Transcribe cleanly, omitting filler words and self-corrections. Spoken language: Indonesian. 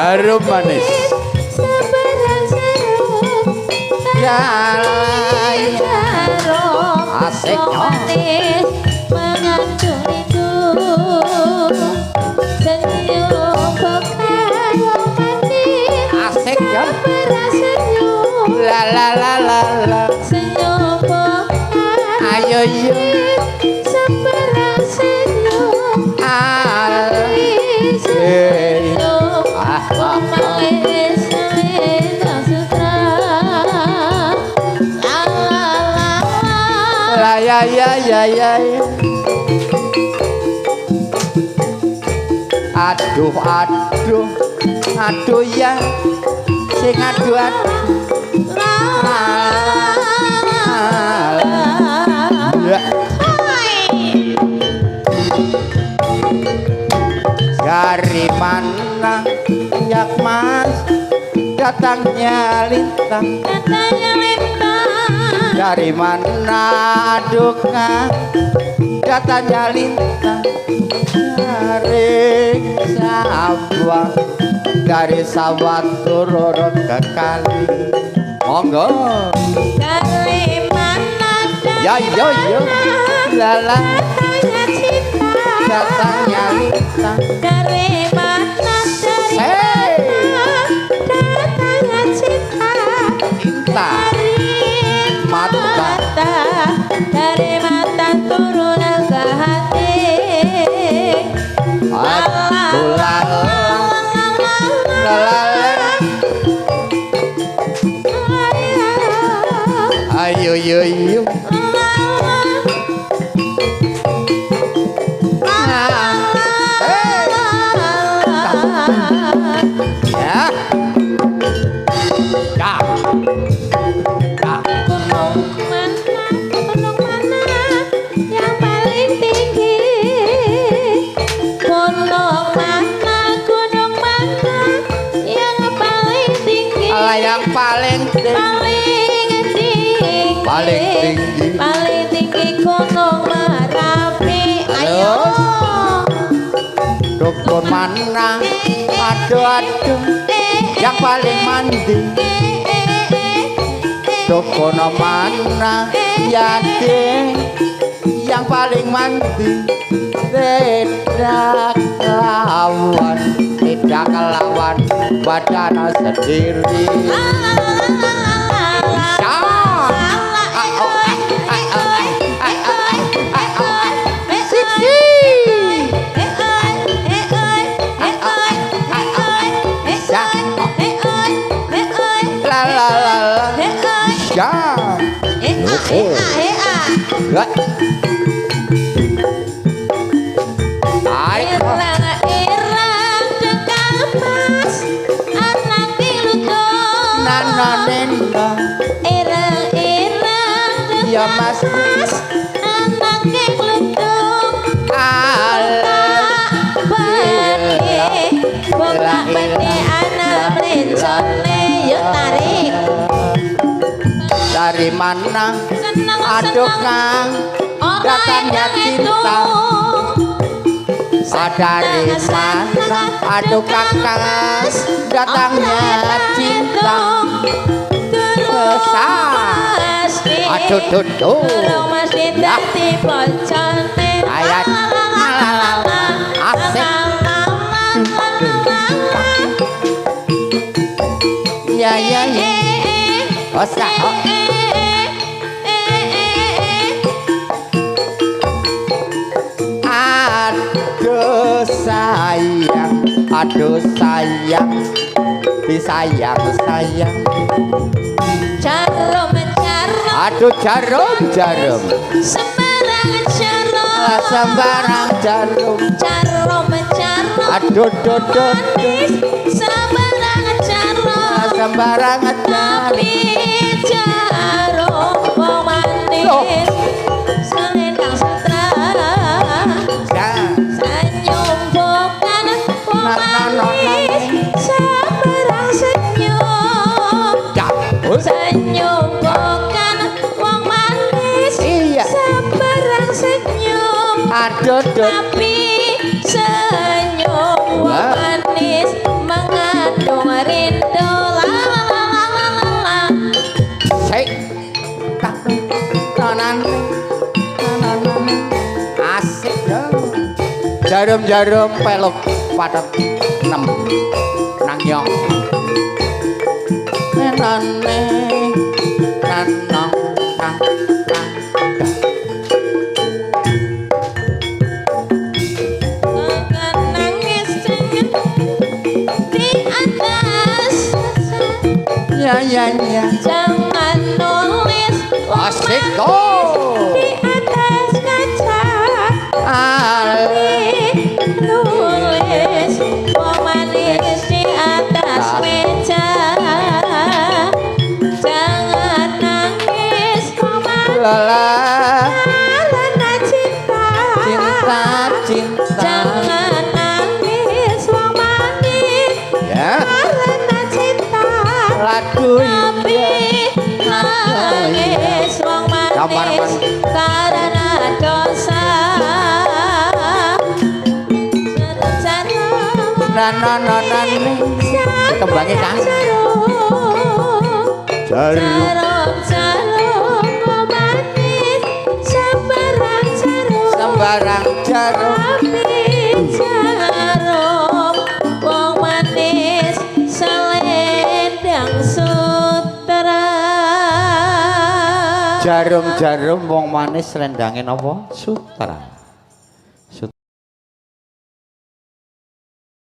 harum manis seberang serum jalai harum asik manis mengandung itu senyum bukan manis asik ya seberang senyum la la la la la senyum bukan ayo yuk seberang senyum manis senyum manis selendang sutra la la la la ya ya ya ya aduh aduh aduh ya sing aduh aduh dari mana yak mas datangnya lintang katanya lintang dari mana duka datangnya lintang dari sawah dari sawah turun ke kali monggo dari mana ya yo yo lala datangnya cinta datangnya lintang dari mana hey datangnya cinta cinta dari mata dari mata turun ke hati aduh lala lala ayo yo yo ya ya ya Gunung mana yang paling tinggi? Gunung mana yang paling tinggi? yang paling tinggi Paling tinggi. Paling tinggi Gunung Merapi. Ayo. dukun mana aduh aduh yang paling mandi dukun mana yakin yang paling mandi tidak lawan badan sendiri la la la la ya Gak. Tarik. Irang cekal pas anak dilutong Nana nena. Irang Ya mas. anak dilutong Alah. Buka bati anak lencone yuk tarik Dari mana? Senang Aduh kang datangnya cinta dari mana? Aduh kakas datangnya cinta besar. Aduh tuh masih dati pocone ayat asik. Ya ya ya. Osa. Aduh sayang, disayang sayang. Jarum jarum. Aduh jarum jarum. Sembarang jarum. Sembarang jarum. Jarum jarum. Aduh dodot. Sembarang jarum. Sembarang jarum. Jarum wong manis. Selendang sutra. Senyum bukan wong manis. Sembarang senyum. Senyum bukan wong manis. Iya. Sembarang senyum. Aduh dodot. Tapi senyum wong manis mengandung Jarum-jarum peluk patet 6 nang nyong. Nenane nanong nang nangis jangan di atas ya ya ya. jangan nulis Asik go. di atas kaca nulis wong manis di atas meja jangan nangis wong manis Lala lana cinta cinta cinta. jangan nangis wong manis Ya. lana cinta Lagu tapi nangis wong Kamar manis mandi. karena dosa nan kembangnya kan jarum jarum wong manis sembarang jarum sembarang jarum tapi jarum wong manis selendang sutera jarum-jarum wong manis selendangin apa sutra.